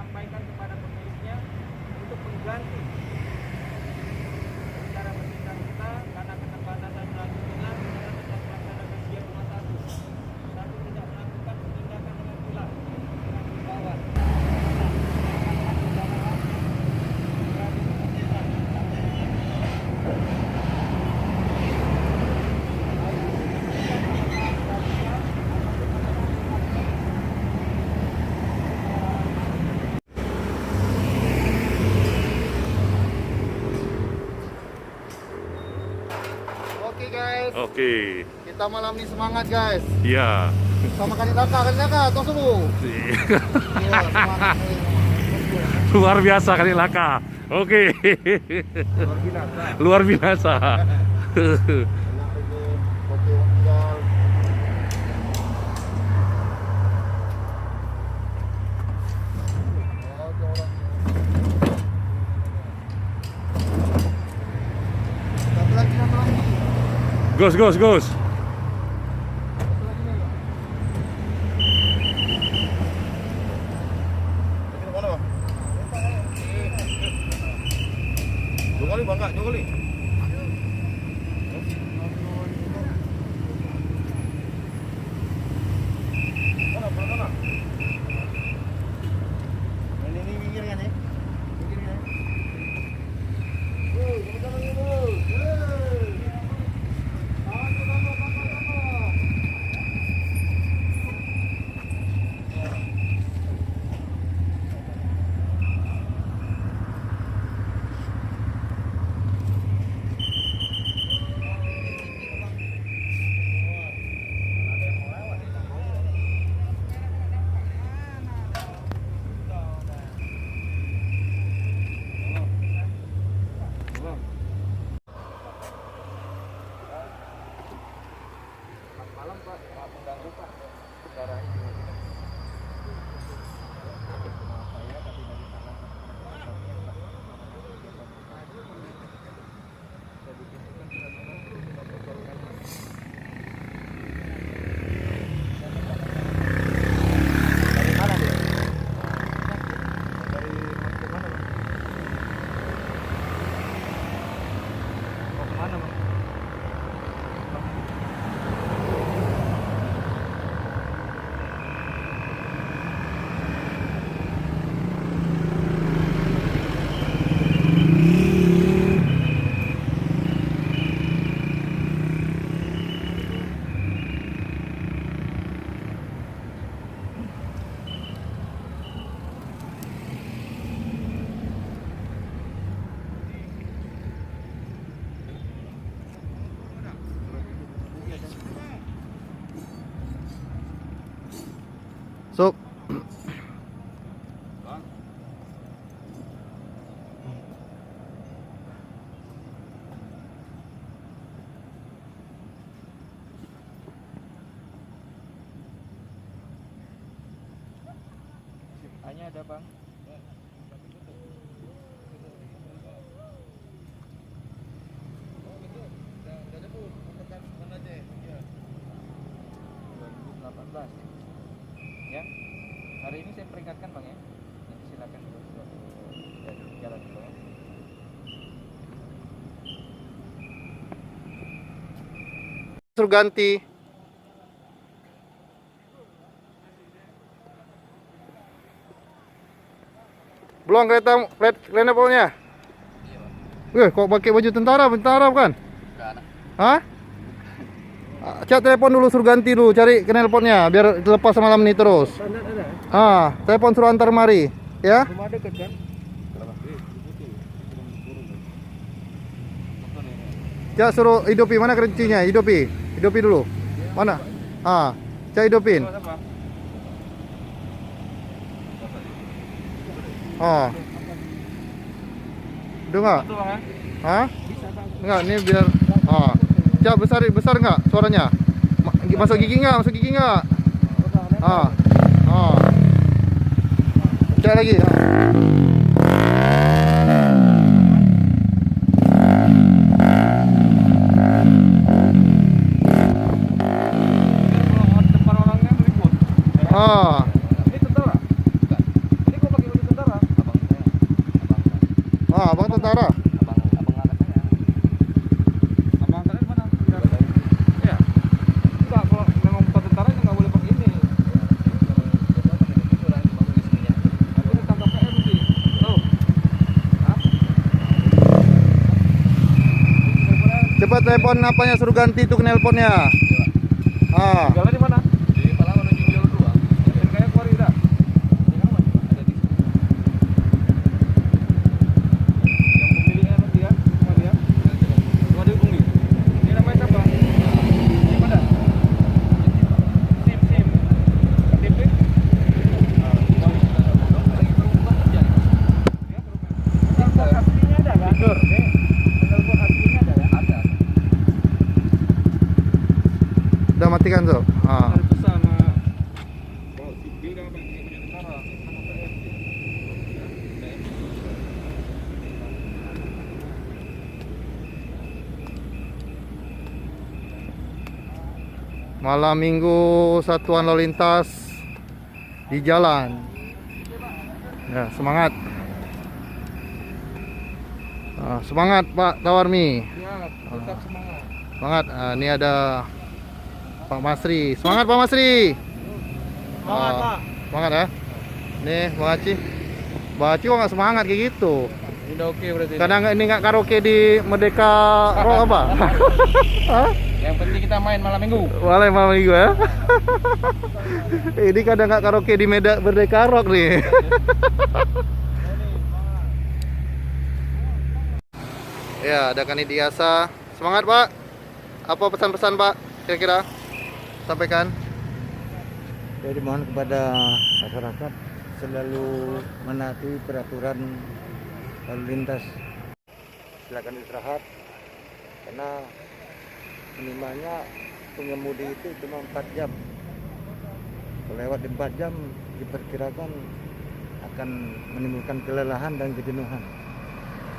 sampaikan kepada pemiliknya untuk mengganti cara bertindak kita, karena keterbatasan selanjutnya kita tetap melaksanakan dia rumah satu tidak melakukan penindakan dengan tilang dengan himbauan. Oke guys, Oke. kita malam ini semangat guys. Iya. Sama Kanilaka, tos dulu. Iya, semangat. Luar biasa Kanilaka. Oke. Luar biasa. Oke, tinggal. Satu lagi. Gus. Jogoli. Mana? Ini minggir kan ya? Minggir kan? Jangan dulu. Malam Pak, mengganggu Pak. Sekarang ini. Sok. Hanya ada Bang. Ya, hari ini saya peringatkan Bang ya. Nanti silakan jalan dulu ya. Suruh ganti. Belum kereta renepolnya. Wih, kok pakai baju tentara bukan? Hah? Cak telepon dulu, suruh ganti dulu, cari knalpotnya biar lepas malam ini terus. Telepon suruh antar mari, ya. Rumah dekat kan? Cak suruh hidupi, mana kerencinya? Hidupi dulu. Mana? Cak hidupin. Udah enggak? Hah? Enggak, ini biar Cak besar enggak suaranya? Masuk gigi enggak? Cak lagi. Ini tentara? Ini kok pakai baju tentara? coba telepon apanya, suruh ganti tuh knalpotnya. Ah. Jalan di mana? Di Palawan menuju Jolo 2. Kayak keluar udah. Ada di sini. Yang pemiliknya nanti ya, semua dia. Semua dihubungi. Ini namanya siapa? Sim ada? Sim. KTP? Aslinya ada kan? Telepon aslinya ada ya? Ada. Udah matikan tuh. Ah. Harus sama kalau sipil kan pakai punya tentara sama PRT. Malam Minggu Satuan Lalu Lintas di jalan. Ya, semangat. Semangat Pak Tawarmi. Ya, tetap semangat. Semangat. Ini ada Pak Masri. Semangat Pak Masri. Semangat, Pak. Semangat ya. Nih Bang Aci. Bang Aci kok nggak semangat kayak gitu. Udah oke berarti. Kadang ini nggak karaoke di Merdeka Rock apa? Hah? Yang penting kita main malam minggu. Malam Minggu ya. Ini kadang nggak karaoke di Merdeka Rock nih. Ya, ada Kanidiasa. Semangat Pak. Apa pesan-pesan Pak? Kira-kira sampaikan. Jadi mohon kepada masyarakat selalu menaati peraturan lalu lintas. Silakan istirahat karena minimalnya pengemudi itu cuma 4 jam. Kalau lewat di 4 jam diperkirakan akan menimbulkan kelelahan dan kejenuhan.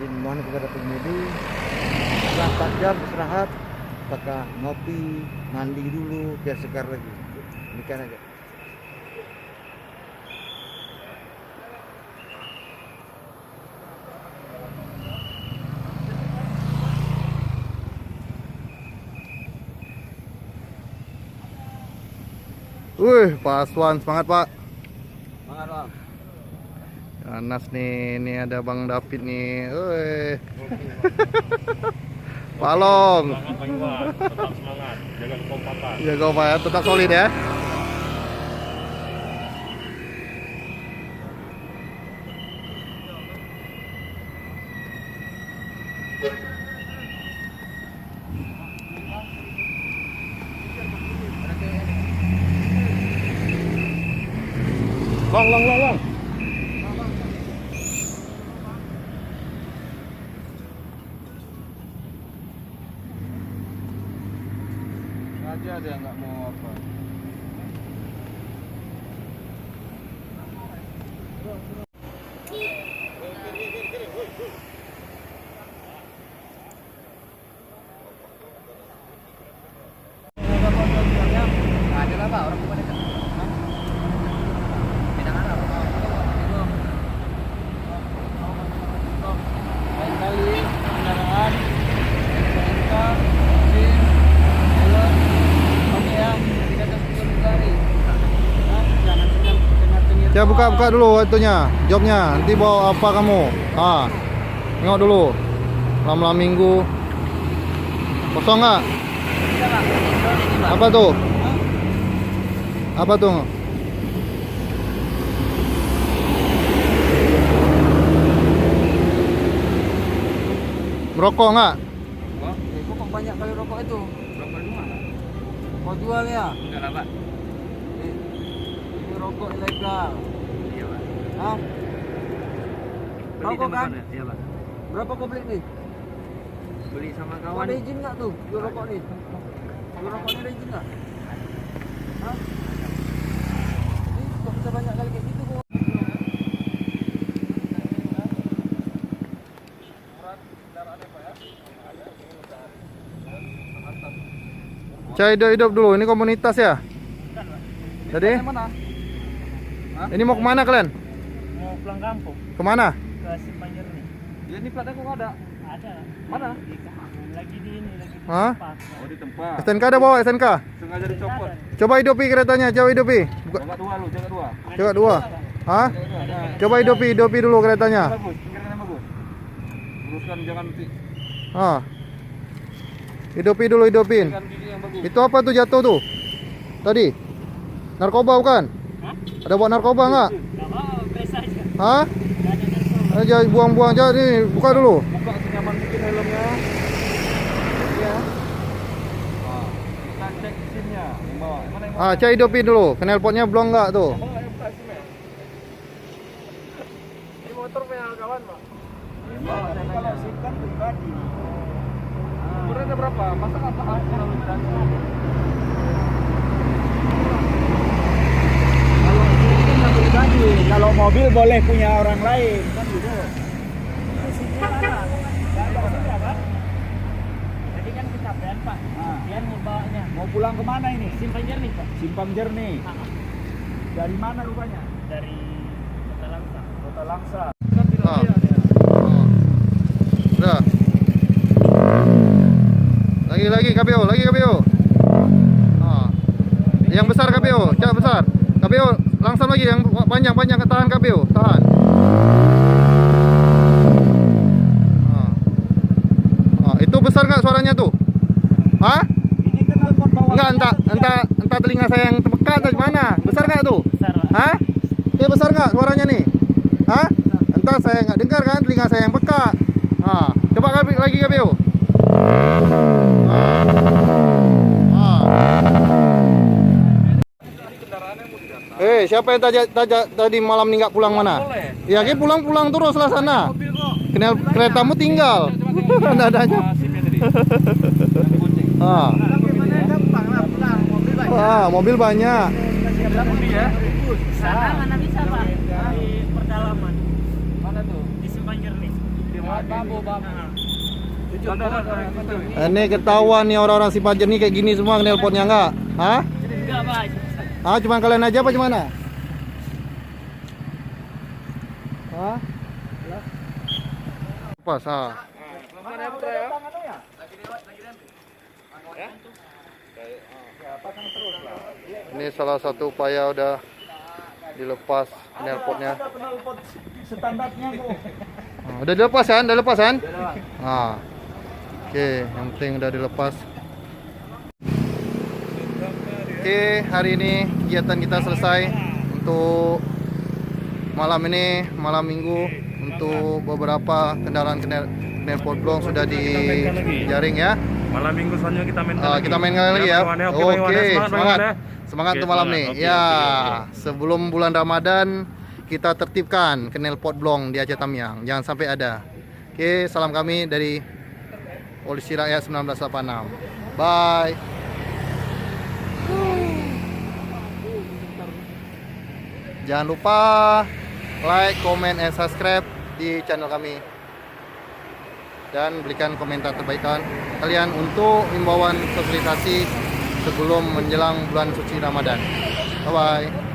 Jadi mohon kepada pengemudi setelah 4 jam istirahat, apakah ngopi, mandi dulu biar segar lagi. Demikian aja. Wih, Pak Aswan, semangat Pak. Semangat, Bang. Ganas nih, ini ada Bang David nih. Wih. Pak Long. Tetap semangat, jaga kekompakan. Jaga Pak ya, tetap solid ya. Long. Aja ada yang nggak mau apa. Ada lah Pak, orang kepada lain kali kendaraan STNK, SIM, helm, oke ya, tidak ada sekali. Jangan tengah-tengah. Coba buka dulu itunya, jobnya. Nanti bawa apa kamu? Tengok dulu. Malam Minggu. Kosong nggak? Apa tuh? Apa tuh? Merokok nggak? Kok banyak kali rokok itu? Rokok di mana? Mau jual ya? Enggak lah Pak. Ini rokok ilegal. Iya Pak. Hah? Rokok kan? Iya Pak. Berapa kau beli nih? Beli sama kawan. Ada izin nggak tuh? Jual rokok nih? Jual rokok ini ada izin nggak? Hah? Ini kok bisa banyak kali kayak gitu kok? Cai hidup dulu, ini komunitas ya? Jadi? Mana? Ini mau kemana kalian? Mau pulang kampung Kemana? ke Simpang Jernih. Ya ini platnya kok nggak ada? Ada. Mana? Lagi di ini, lagi di Hah? tempat. Oh di tempat. STNK ada bawa STNK? Sengaja dicopot. Coba hidupi keretanya, coba hidupi. Jaga dua lu, jaga dua. Coba dua. Hah? Coba hidupi dulu keretanya. Bagus, pikirannya bagus. Luruskan jangan nanti. Ah. Hidupin dulu, hidupin. Ikan gigi yang bagus. Itu apa tuh jatuh tuh? Tadi? Narkoba bukan? Ada buat narkoba nggak? Hah? Jangan buang-buang aja nih, buka dulu. Buka senyaman mungkin helmnya. Ya. Nah, kita cek SIM-nya. Yang bawah. Mana yang bawah? Cek hidupin dulu. Knalpotnya belum nggak tuh? Oh, yang buka SIM-nya. Ini motor punya kawan, Pak. Kalau SIM kan pribadi. Umurnya berapa? Masa nggak tahu lalu lintas? Kalau mobil boleh punya orang lain kan gitu. Jadi kan kecapean Pak, dia mau bawanya Mau pulang kemana ini? Simpang Jernih Pak. Simpang Jernih. Dari mana rupanya? Dari Kota Langsa. Kota Langsa. Kan tidak Ah. lihat ya. Udah. Lagi KPO, lagi KPO. Yang besar KPO, cak besar. KPO langsung lagi yang panjang-panjang, tahan KPO, tahan. Itu besar nggak suaranya tuh? Hah? Ini kan telepon bawah. Enggak, entah telinga saya yang terpekat atau gimana. Besar nggak tuh? Besar Pak. Hah? Ini besar nggak suaranya nih? Hah? Entah saya nggak dengar kan, telinga saya yang peka. Coba lagi KPO. Siapa yang tadi malam nih nggak pulang mana? Boleh. Ya, kita pulang terus lah sana. Mobil kok. Keretamu tinggal. Nggak ada aja. SIM-nya tadi. Nanti bonceng. Bagaimana gampang lah pulang, mobil banyak. Mobil banyak. Lebih ya. Sana mana bisa Pak? Di perdalaman. Mana tuh? Di Simpang Jernih. Di Bambu. Ini ketahuan nih orang-orang si Pajer nih kayak gini semua nelponnya nggak? Hah? Enggak Pak. Cuman kalian aja apa gimana? Hah? Pas, Mana ya Putra ya? Ini salah satu upaya udah dilepas knalpotnya. Knalpot standarnya kok. Udah dilepas kan? Udah lepas kan? Oke, yang penting udah dilepas. Oke, hari ini kegiatan kita selesai untuk malam ini, malam minggu. Untuk beberapa kendaraan knalpot blong sudah dijaring ya. Malam minggu soalnya kita main Kita main lagi ya. kawan, Oke, semangat. Semangat Oke, untuk malam semangat. nih. Oke, Ya, oke. sebelum bulan Ramadan kita tertibkan knalpot blong di Aceh Tamiang. Jangan sampai ada. Oke, salam kami dari Polisi Rakyat 1986. Bye. Jangan lupa like, comment, and subscribe di channel kami. Dan berikan komentar terbaikan kalian untuk himbauan sosialisasi sebelum menjelang bulan suci Ramadan. Bye bye.